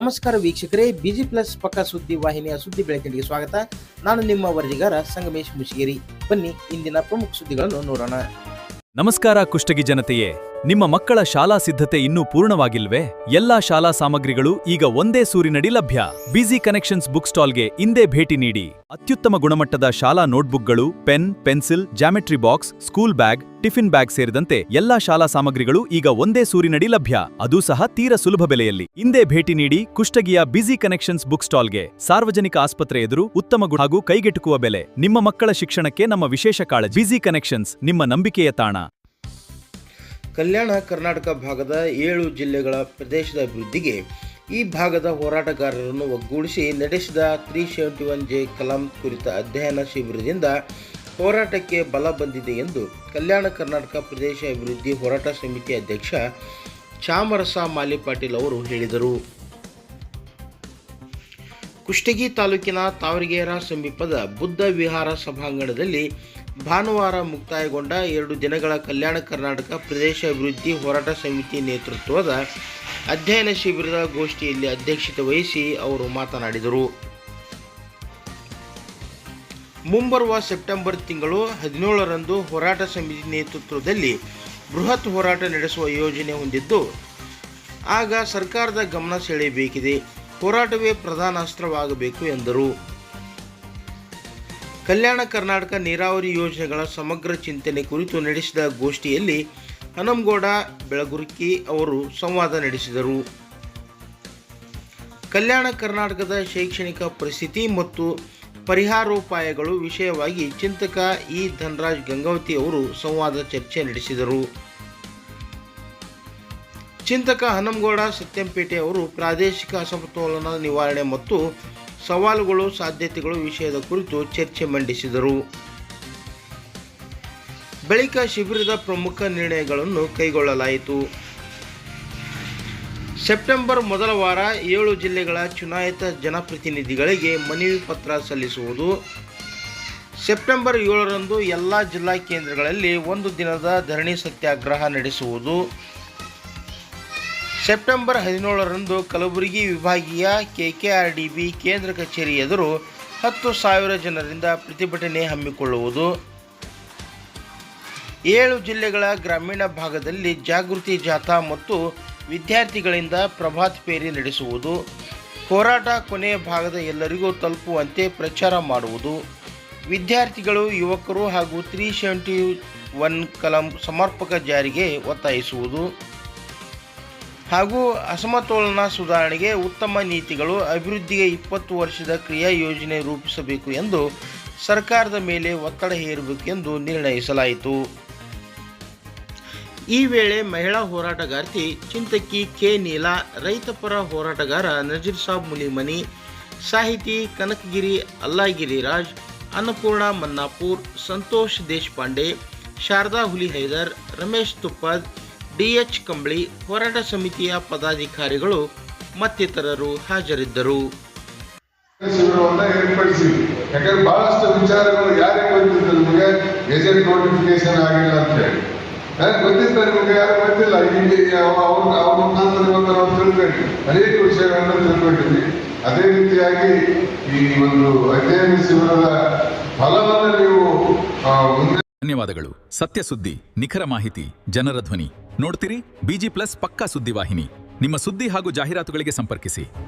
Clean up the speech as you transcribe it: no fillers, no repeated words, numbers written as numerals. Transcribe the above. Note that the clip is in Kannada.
ನಮಸ್ಕಾರ ವೀಕ್ಷಕರೇ, ಬಿಜಿ ಪ್ಲಸ್ ಪಕ್ಕ ಸುದ್ದಿ ವಾಹಿನಿಯ ಸುದ್ದಿ ಬೆಳಕಿಗೆ ಸ್ವಾಗತ. ನಾನು ನಿಮ್ಮ ವರದಿಗಾರ ಸಂಗಮೇಶ್ ಮುಷಿಗೇರಿ. ಬನ್ನಿ ಇಂದಿನ ಪ್ರಮುಖ ಸುದ್ದಿಗಳನ್ನು ನೋಡೋಣ. ನಮಸ್ಕಾರ ಕುಷ್ಟಗಿ ಜನತೆಯೇ, ನಿಮ್ಮ ಮಕ್ಕಳ ಶಾಲಾ ಸಿದ್ಧತೆ ಇನ್ನೂ ಪೂರ್ಣವಾಗಿಲ್ವೇ? ಎಲ್ಲಾ ಶಾಲಾ ಸಾಮಗ್ರಿಗಳು ಈಗ ಒಂದೇ ಸೂರಿನಡಿ ಲಭ್ಯ. ಬಿಜಿ ಕನೆಕ್ಷನ್ಸ್ ಬುಕ್ ಸ್ಟಾಲ್ಗೆ ಇಂದೇ ಭೇಟಿ ನೀಡಿ. ಅತ್ಯುತ್ತಮ ಗುಣಮಟ್ಟದ ಶಾಲಾ ನೋಟ್ಬುಕ್ಗಳು, pen, pencil, geometry box, school bag, tiffin bag ಸೇರಿದಂತೆ ಎಲ್ಲಾ ಶಾಲಾ ಸಾಮಗ್ರಿಗಳು ಈಗ ಒಂದೇ ಸೂರಿನಡಿ ಲಭ್ಯ, ಅದೂ ಸಹ ತೀರ ಸುಲಭ ಬೆಲೆಯಲ್ಲಿ. ಇಂದೇ ಭೇಟಿ ನೀಡಿ ಕುಷ್ಟಗಿಯ ಬಿಜಿ ಕನೆಕ್ಷನ್ಸ್ ಬುಕ್ ಸ್ಟಾಲ್ಗೆ. ಸಾರ್ವಜನಿಕ ಆಸ್ಪತ್ರೆ ಎದುರು ಉತ್ತಮ ಹಾಗೂ ಕೈಗೆಟುಕುವ ಬೆಲೆ. ನಿಮ್ಮ ಮಕ್ಕಳ ಶಿಕ್ಷಣಕ್ಕೆ ನಮ್ಮ ವಿಶೇಷ ಕಾಳಜಿ. ಬಿಜಿ ಕನೆಕ್ಷನ್ಸ್, ನಿಮ್ಮ ನಂಬಿಕೆಯ ತಾಣ. ಕಲ್ಯಾಣ ಕರ್ನಾಟಕ ಭಾಗದ 7 ಜಿಲ್ಲೆಗಳ ಪ್ರದೇಶದ ಅಭಿವೃದ್ಧಿಗೆ ಈ ಭಾಗದ ಹೋರಾಟಗಾರರನ್ನು ಒಗ್ಗೂಡಿಸಿ ನಡೆಸಿದ 371J ಕಲಾಂ ಕುರಿತ ಅಧ್ಯಯನ ಶಿಬಿರದಿಂದ ಹೋರಾಟಕ್ಕೆ ಬಲ ಬಂದಿದೆ ಎಂದು ಕಲ್ಯಾಣ ಕರ್ನಾಟಕ ಪ್ರದೇಶ ಅಭಿವೃದ್ಧಿ ಹೋರಾಟ ಸಮಿತಿ ಅಧ್ಯಕ್ಷ ಚಾಮರಸ ಮಾಲಿಪಾಟೀಲ್ ಅವರು ಹೇಳಿದರು. ಕುಷ್ಟಗಿ ತಾಲೂಕಿನ ತಾವರಗೇರ ಸಮೀಪದ ಬುದ್ಧ ವಿಹಾರ ಸಭಾಂಗಣದಲ್ಲಿ ಭಾನುವಾರ ಮುಕ್ತಾಯಗೊಂಡ 2 ದಿನಗಳ ಕಲ್ಯಾಣ ಕರ್ನಾಟಕ ಪ್ರದೇಶ ಅಭಿವೃದ್ಧಿ ಹೋರಾಟ ಸಮಿತಿ ನೇತೃತ್ವದ ಅಧ್ಯಯನ ಶಿಬಿರದ ಗೋಷ್ಠಿಯಲ್ಲಿ ಅಧ್ಯಕ್ಷತೆ ವಹಿಸಿ ಅವರು ಮಾತನಾಡಿದರು. ಮುಂಬರುವ ಸೆಪ್ಟೆಂಬರ್ ತಿಂಗಳು 17ರಂದು ಹೋರಾಟ ಸಮಿತಿ ನೇತೃತ್ವದಲ್ಲಿ ಬೃಹತ್ ಹೋರಾಟ ನಡೆಸುವ ಯೋಜನೆ ಹೊಂದಿದ್ದು, ಆಗ ಸರ್ಕಾರದ ಗಮನ ಸೆಳೆಯಬೇಕಿದೆ. ಹೋರಾಟವೇ ಪ್ರಧಾನ ಅಸ್ತ್ರವಾಗಬೇಕು ಎಂದರು. ಕಲ್ಯಾಣ ಕರ್ನಾಟಕ ನೀರಾವರಿ ಯೋಜನೆಗಳ ಸಮಗ್ರ ಚಿಂತನೆ ಕುರಿತು ನಡೆಸಿದ ಗೋಷ್ಠಿಯಲ್ಲಿ ಹನಮಗೌಡ ಬೆಳಗುರ್ಕಿ ಅವರು ಸಂವಾದ ನಡೆಸಿದರು. ಕಲ್ಯಾಣ ಕರ್ನಾಟಕದ ಶೈಕ್ಷಣಿಕ ಪರಿಸ್ಥಿತಿ ಮತ್ತು ಪರಿಹಾರೋಪಾಯಗಳು ವಿಷಯವಾಗಿ ಚಿಂತಕ ಇ ಧನರಾಜ್ ಗಂಗಾವತಿ ಅವರು ಸಂವಾದ ಚರ್ಚೆ ನಡೆಸಿದರು. ಚಿಂತಕ ಹನಮಗೌಡ ಸತ್ಯಂಪೇಟೆ ಅವರು ಪ್ರಾದೇಶಿಕ ಅಸಮತೋಲನ ನಿವಾರಣೆ ಮತ್ತು ಸವಾಲುಗಳು ಸಾಧ್ಯತೆಗಳು ವಿಷಯದ ಕುರಿತು ಚರ್ಚೆ ಮಂಡಿಸಿದರು. ಬಳಿಕ ಶಿಬಿರದ ಪ್ರಮುಖ ನಿರ್ಣಯಗಳನ್ನು ಕೈಗೊಳ್ಳಲಾಯಿತು. ಸೆಪ್ಟೆಂಬರ್ ಮೊದಲ ವಾರ 7 ಜಿಲ್ಲೆಗಳ ಚುನಾಯಿತ ಜನಪ್ರತಿನಿಧಿಗಳಿಗೆ ಮನವಿ ಪತ್ರ ಸಲ್ಲಿಸುವುದು. ಸೆಪ್ಟೆಂಬರ್ 7ರಂದು ಎಲ್ಲ ಜಿಲ್ಲಾ ಕೇಂದ್ರಗಳಲ್ಲಿ 1 ದಿನದ ಧರಣಿ ಸತ್ಯಾಗ್ರಹ ನಡೆಸುವುದು. ಸೆಪ್ಟೆಂಬರ್ 17ರಂದು ಕಲಬುರಗಿ ವಿಭಾಗೀಯ KKRDB ಕೇಂದ್ರ ಕಚೇರಿ ಎದುರು 10,000 ಜನರಿಂದ ಪ್ರತಿಭಟನೆ ಹಮ್ಮಿಕೊಳ್ಳುವುದು. 7 ಜಿಲ್ಲೆಗಳ ಗ್ರಾಮೀಣ ಭಾಗದಲ್ಲಿ ಜಾಗೃತಿ ಜಾಥಾ ಮತ್ತು ವಿದ್ಯಾರ್ಥಿಗಳಿಂದ ಪ್ರಭಾತ್ ಫೇರಿ ನಡೆಸುವುದು. ಹೋರಾಟ ಕೊನೆಯ ಭಾಗದ ಎಲ್ಲರಿಗೂ ತಲುಪುವಂತೆ ಪ್ರಚಾರ ಮಾಡುವುದು. ವಿದ್ಯಾರ್ಥಿಗಳು, ಯುವಕರು ಹಾಗೂ 371 ಕಲಂ ಸಮರ್ಪಕ ಜಾರಿಗೆ ಒತ್ತಾಯಿಸುವುದು ಹಾಗೂ ಅಸಮತೋಲನ ಸುಧಾರಣೆಗೆ ಉತ್ತಮ ನೀತಿಗಳು, ಅಭಿವೃದ್ಧಿಗೆ 20 ವರ್ಷದ ಕ್ರಿಯಾ ಯೋಜನೆ ರೂಪಿಸಬೇಕು ಎಂದು ಸರ್ಕಾರದ ಮೇಲೆ ಒತ್ತಡ ಹೇರಬೇಕು ಎಂದು ನಿರ್ಣಯಿಸಲಾಯಿತು. ಈ ವೇಳೆ ಮಹಿಳಾ ಹೋರಾಟಗಾರ್ತಿ ಚಿಂತಕಿ ಕೆ ನೀಲಾ, ರೈತಪರ ಹೋರಾಟಗಾರ ನಜೀರ್ ಸಾಬ್ ಮುಲಿಮನಿ, ಸಾಹಿತಿ ಕನಕಗಿರಿ ಅಲ್ಲಾಗಿರಿರಾಜ್, ಅನ್ನಪೂರ್ಣ ಮನ್ನಾಪುರ್, ಸಂತೋಷ್ ದೇಶಪಾಂಡೆ, ಶಾರದಾ ಹುಲಿ ಹೈದರ್, ರಮೇಶ್ ತುಪ್ಪದ್, DH ಕಂಬಳಿ, ಹೋರಾಟ ಸಮಿತಿಯ ಪದಾಧಿಕಾರಿಗಳು ಮತ್ತಿತರರು ಹಾಜರಿದ್ದರು. ಯಾಕಂದ್ರೆ ಬಹಳಷ್ಟು ವಿಚಾರಗಳು ಯಾರಿಗೆ ಗೊತ್ತಿತ್ತು, ನಿಮಗೆ ಗೆಜೆಟ್ ನೋಟಿಫಿಕೇಶನ್ ಆಗಿಲ್ಲ ಅಂತ ಹೇಳಿ ಗೊತ್ತಿತ್ತು, ನಿಮಗೆ ಯಾರು ಗೊತ್ತಿಲ್ಲ. ಇಲ್ಲಿ ಅವ್ರ ಮುಖಾಂತರ ನಾವು ತಿಳ್ಕೊಂಡ್ವಿ, ಅನೇಕ ವಿಷಯಗಳನ್ನು ತಿಳ್ಕೊಂಡಿದ್ವಿ. ಅದೇ ರೀತಿಯಾಗಿ ಈ ಒಂದು ಅಧ್ಯಯನ ಶಿಬಿರದ ಫಲವನ್ನು ನೀವು ಧನ್ಯವಾದಗಳು. ಸತ್ಯ ಸುದ್ದಿ, ನಿಖರ ಮಾಹಿತಿ, ಜನರ ಧ್ವನಿ ನೋಡ್ತೀರಿ. ಬಿಜಿ ಪ್ಲಸ್ ಪಕ್ಕಾ ಸುದ್ದಿವಾಹಿನಿ. ನಿಮ್ಮ ಸುದ್ದಿ ಹಾಗೂ ಜಾಹೀರಾತುಗಳಿಗೆ ಸಂಪರ್ಕಿಸಿ.